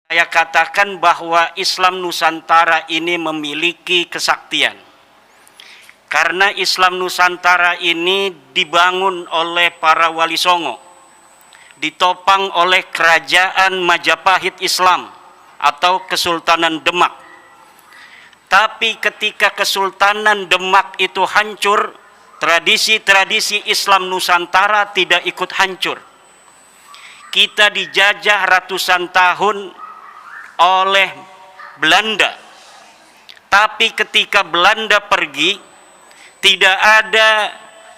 Saya katakan bahwa Islam Nusantara ini memiliki kesaktian. Karena Islam Nusantara ini dibangun oleh para wali songo, ditopang oleh kerajaan Majapahit Islam atau Kesultanan Demak. Tapi ketika Kesultanan Demak itu hancur, tradisi-tradisi Islam Nusantara tidak ikut hancur. Kita dijajah ratusan tahun oleh Belanda. Tapi ketika Belanda pergi, tidak ada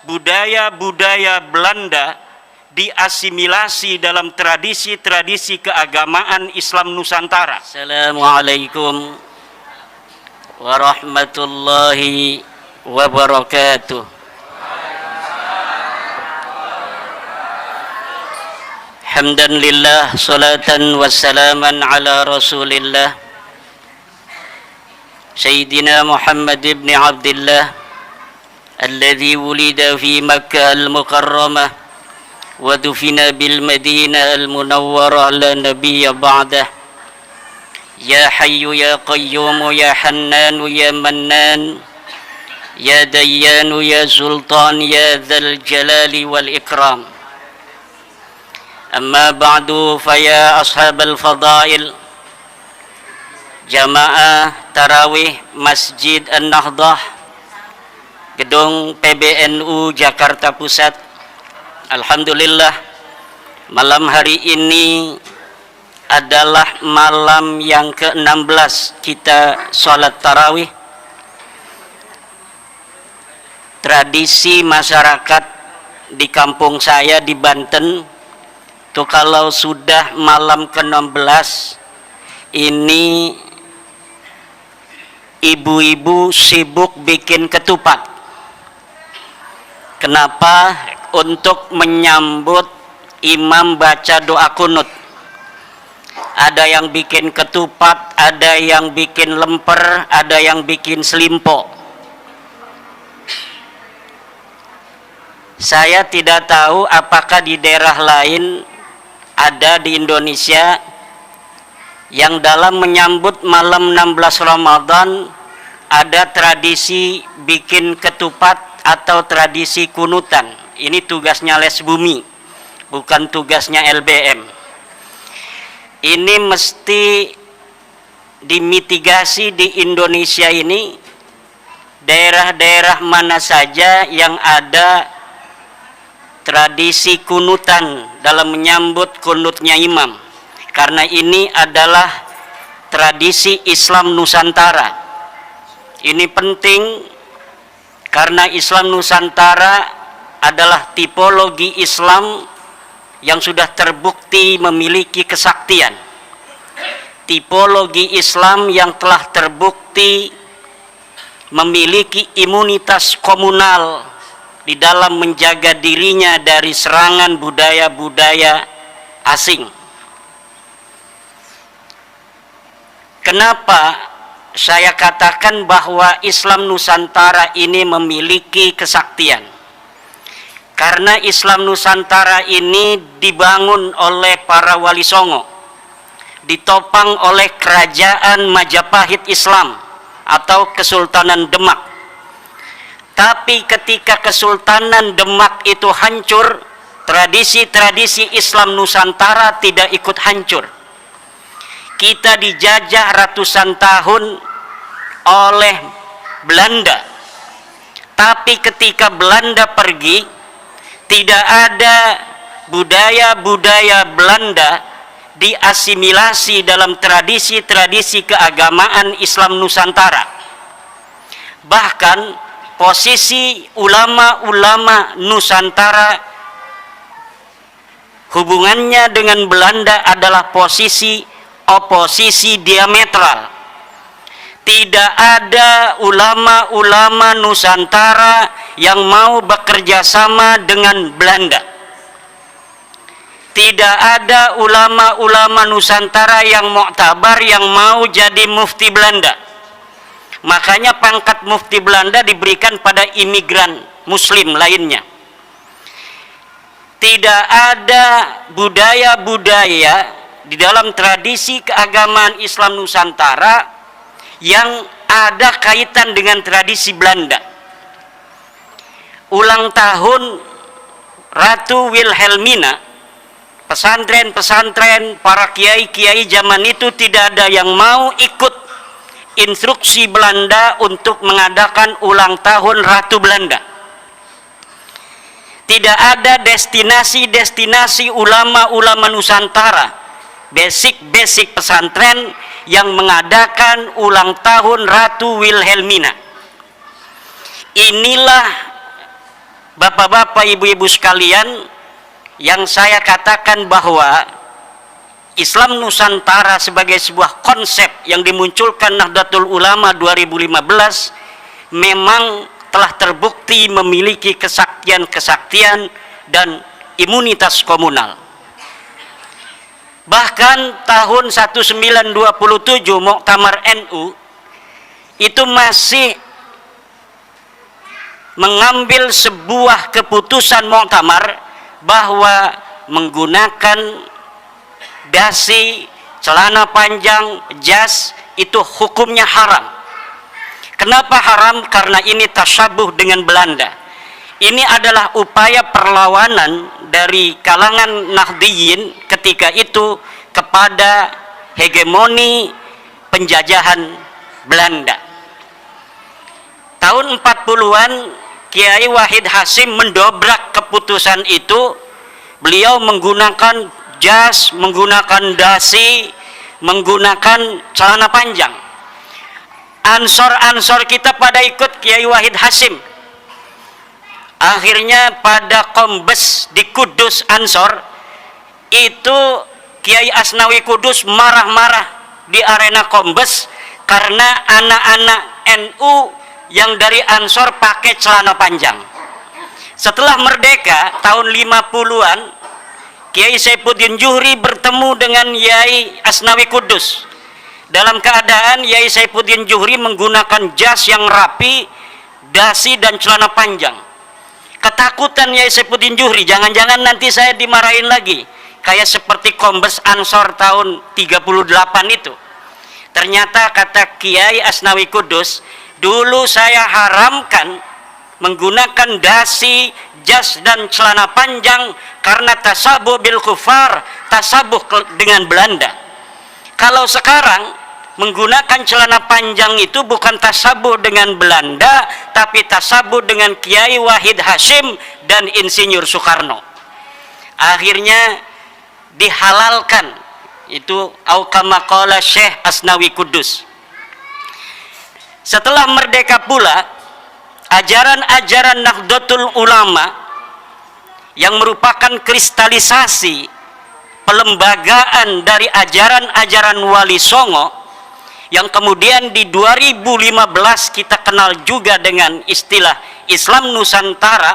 budaya-budaya Belanda diasimilasi dalam tradisi-tradisi keagamaan Islam Nusantara. Assalamualaikum warahmatullahi wabarakatuh. Hamdan lillah, salatan wassalaman ala rasulillah Sayyidina Muhammad ibn Abdillah alladhi wulida fi Makkah al-Mukarramah wa dufina bil Madinah al-Munawwarah la nabiyya ba'dah. Ya Hayyu ya Qayyum ya Hannan ya Mannan ya Dayyan ya Sultan ya Dzal Jalali wal Ikram. Amma ba'du, faya ashabal fadail, jamaah tarawih Masjid An-Nahdah, gedung PBNU Jakarta Pusat. Alhamdulillah, malam hari ini adalah malam yang ke-16 kita sholat tarawih. Tradisi masyarakat di kampung saya di Banten itu kalau sudah malam ke-16 ini ibu-ibu sibuk bikin ketupat. Kenapa? Untuk menyambut imam baca doa kunut. Ada yang bikin ketupat, ada yang bikin lemper, ada yang bikin selimpo. Saya tidak tahu apakah di daerah lain ada di Indonesia yang dalam menyambut malam 16 Ramadan ada tradisi bikin ketupat atau tradisi kunutan. Ini tugasnya Les Bumi, bukan tugasnya LBM. Ini mesti dimitigasi di Indonesia ini, daerah-daerah mana saja yang ada tradisi kunutan dalam menyambut kunutnya imam, karena ini adalah tradisi Islam Nusantara. Ini penting karena Islam Nusantara adalah tipologi Islam yang sudah terbukti memiliki kesaktian, tipologi Islam yang telah terbukti memiliki imunitas komunal di dalam menjaga dirinya dari serangan budaya-budaya asing. Kenapa saya katakan bahwa Islam Nusantara ini memiliki kesaktian? Karena Islam Nusantara ini dibangun oleh para wali songo, ditopang oleh kerajaan Majapahit Islam atau Kesultanan Demak. Tapi ketika Kesultanan Demak itu hancur, tradisi-tradisi Islam Nusantara tidak ikut hancur. Kita dijajah ratusan tahun oleh Belanda. Tapi ketika Belanda pergi, tidak ada budaya-budaya Belanda diasimilasi dalam tradisi-tradisi keagamaan Islam Nusantara. Bahkan posisi ulama-ulama Nusantara hubungannya dengan Belanda adalah posisi oposisi diametral. Tidak ada ulama-ulama Nusantara yang mau bekerja sama dengan Belanda. Tidak ada ulama-ulama Nusantara yang muktabar yang mau jadi mufti Belanda. Makanya pangkat mufti Belanda diberikan pada imigran muslim lainnya. Tidak ada budaya-budaya di dalam tradisi keagamaan Islam Nusantara yang ada kaitan dengan tradisi Belanda. Ulang tahun Ratu Wilhelmina, pesantren-pesantren, para kiai-kiai zaman itu tidak ada yang mau ikut instruksi Belanda untuk mengadakan ulang tahun Ratu Belanda. Tidak ada destinasi-destinasi ulama-ulama Nusantara, basic pesantren yang mengadakan ulang tahun Ratu Wilhelmina. Inilah Bapak-bapak, ibu-ibu sekalian, yang saya katakan bahwa Islam Nusantara sebagai sebuah konsep yang dimunculkan Nahdlatul Ulama 2015 memang telah terbukti memiliki kesaktian-kesaktian dan imunitas komunal. Bahkan tahun 1927 Muktamar NU itu masih mengambil sebuah keputusan muktamar bahwa menggunakan dasi, celana panjang, jas itu hukumnya haram. Kenapa haram? Karena ini tasyabuh dengan Belanda. Ini adalah upaya perlawanan dari kalangan Nahdliyin ketika itu kepada hegemoni penjajahan Belanda. Tahun 40-an Kiai Wahid Hasyim mendobrak keputusan itu. Beliau menggunakan jas, menggunakan dasi, menggunakan celana panjang. Ansor-ansor kita pada ikut Kiai Wahid Hasyim. Akhirnya pada Kombes di Kudus Ansor itu Kiai Asnawi Kudus marah-marah di arena Kombes karena anak-anak NU yang dari Ansor pakai celana panjang. Setelah merdeka tahun 50-an, Kiai Saifuddin Juhri bertemu dengan Yai Asnawi Kudus. Dalam keadaan Yai Saifuddin Juhri menggunakan jas yang rapi, dasi dan celana panjang. Ketakutan Yai Saifuddin Juhri, jangan-jangan nanti saya dimarahin lagi, kayak seperti Kombes Ansor tahun 38 itu. Ternyata kata Kiai Asnawi Kudus, dulu saya haramkan menggunakan dasi, jas dan celana panjang karena tasabuh bil kufar, tasabuh dengan Belanda. Kalau sekarang menggunakan celana panjang itu bukan tasabuh dengan Belanda, tapi tasabuh dengan Kiai Wahid Hasyim dan Insinyur Soekarno. Akhirnya dihalalkan itu, au kama qala Syekh Asnawi Kudus. Setelah merdeka pula, ajaran-ajaran Nahdlatul Ulama yang merupakan kristalisasi pelembagaan dari ajaran-ajaran Wali Songo yang kemudian di 2015 kita kenal juga dengan istilah Islam Nusantara,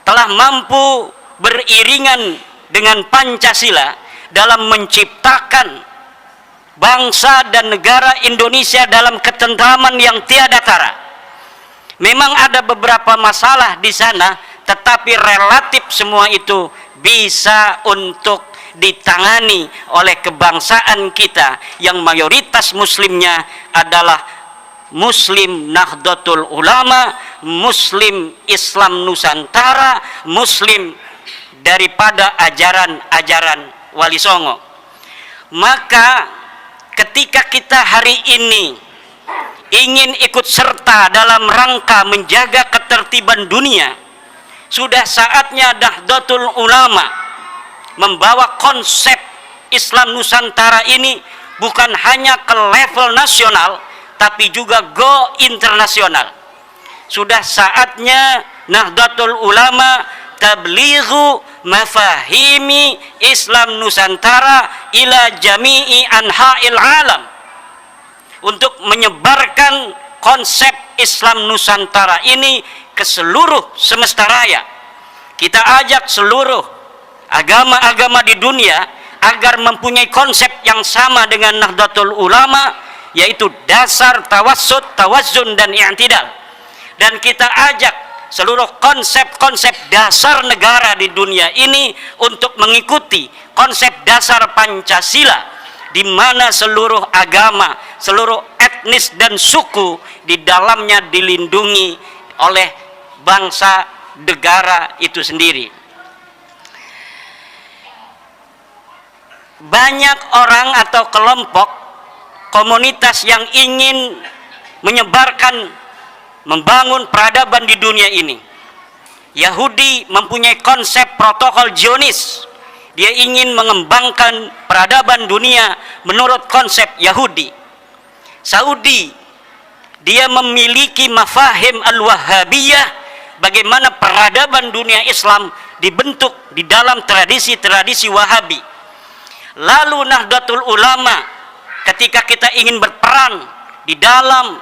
telah mampu beriringan dengan Pancasila dalam menciptakan bangsa dan negara Indonesia dalam ketentraman yang tiada tara. Memang ada beberapa masalah di sana, tetapi relatif semua itu bisa untuk ditangani oleh kebangsaan kita yang mayoritas muslimnya adalah Muslim Nahdlatul Ulama, Muslim Islam Nusantara, Muslim daripada ajaran-ajaran Wali Songo. Maka ketika kita hari ini ingin ikut serta dalam rangka menjaga ketertiban dunia, sudah saatnya Nahdlatul Ulama membawa konsep Islam Nusantara ini bukan hanya ke level nasional, tapi juga go internasional. Sudah saatnya Nahdlatul Ulama tablighu mafahimi Islam Nusantara ila jami'i anha'il alam, untuk menyebarkan konsep Islam Nusantara ini ke seluruh semesta raya. Kita ajak seluruh agama-agama di dunia agar mempunyai konsep yang sama dengan Nahdlatul Ulama, yaitu dasar tawassut, tawazzun dan i'tidal. Dan kita ajak seluruh konsep-konsep dasar negara di dunia ini untuk mengikuti konsep dasar Pancasila, di mana seluruh agama, seluruh etnis dan suku di dalamnya dilindungi oleh bangsa negara itu sendiri. Banyak orang atau kelompok komunitas yang ingin menyebarkan, membangun peradaban di dunia ini. Yahudi mempunyai konsep protokol Zionis. Dia ingin mengembangkan peradaban dunia menurut konsep Yahudi. Saudi, dia memiliki mafahim al-Wahhabiyah, bagaimana peradaban dunia Islam dibentuk di dalam tradisi-tradisi Wahabi. Lalu Nahdlatul Ulama, ketika kita ingin berperan di dalam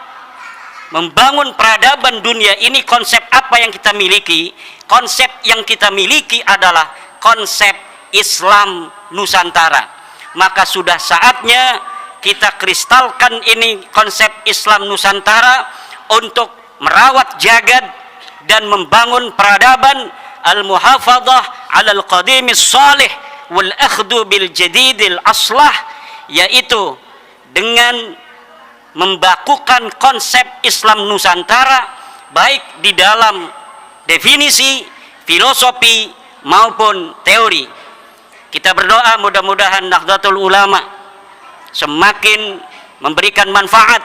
membangun peradaban dunia ini, konsep apa yang kita miliki? Konsep yang kita miliki adalah konsep Islam Nusantara. Maka sudah saatnya kita kristalkan ini konsep Islam Nusantara untuk merawat jagad dan membangun peradaban al-muhafadzah 'alal qadimis salih wal akhdhu bil jadidil aslah, yaitu dengan membakukan konsep Islam Nusantara baik di dalam definisi, filosofi maupun teori. Kita berdoa mudah-mudahan Nahdlatul Ulama semakin memberikan manfaat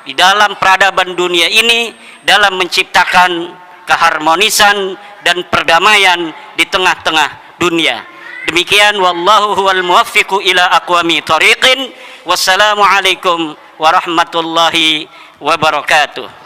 di dalam peradaban dunia ini dalam menciptakan keharmonisan dan perdamaian di tengah-tengah dunia. Demikian, wallahu huwal muwaffiqu ila aqwami thariqin. Wassalamu alaikum warahmatullahi wabarakatuh.